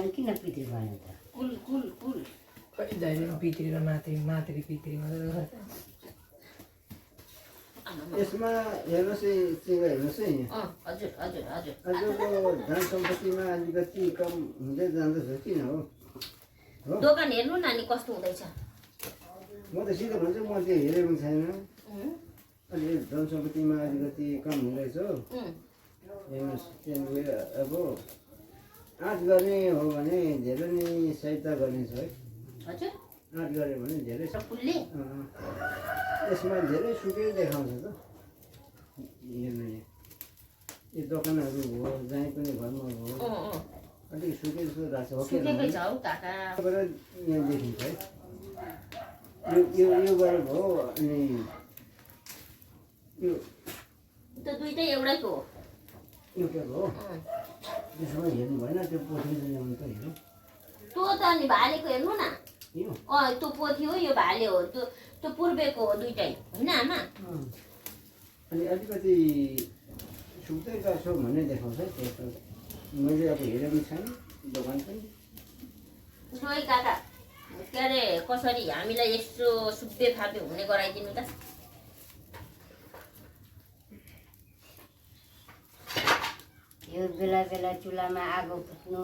अनि किन पितृ भन्यो त कुल कुल कुल खै दाइले पितृ र मातृ पितृ मात्रै यसमा हेर्नुहोस् है चिङ्गा हेर्नुहोस् है हजुर हजुर हजुर आजको धन सम्पत्तिमा अलिकति कम हुँदै जाँदछ किन हो दोकान हेर्नु नानी कस्तो हुँदैछ म त सिधै भन्छु म त्यो हेरेको छैन अलि धन सम्पत्तिमा अलिकति कम हुँदैछ हेर्नुहोस् त्यहाँनिर अब आँट गर्ने हो भने धेरै नै सहायता गर्नेछ है हजुर आँट गऱ्यो भने धेरै कुलले यसमा धेरै सुकै देखाउँछ त हेर्ने यो दोकानहरू हो जहीँ पनि घरमा हो अलिक सुकै जस्तो लाग्छ सुकेकै छ हौ काका यहाँ देखिन्छ है यो गरेको हो अनि यो त्यो दुइटै एउटैको हो एउटाको हो त्यसमा हेर्नु भएन त्यो पोथी ल्याउनु त हेरौँ त्यो त अनि भालेको हेर्नु न यो त्यो पोथी हो यो भाले हो त्यो पूर्वेको हो दुइटै होइन आमा अनि अलिकति सुक्दै गएको छ भन्ने देखाउँछ है त्यो मैले अब हेरेको छैन दोकान पनि उसो काका के अरे कसरी हामीलाई यस्तो सुब्बे फापे हुने गराइदिनु त यो बेला बेला चुल्हामा आगो फुक्नु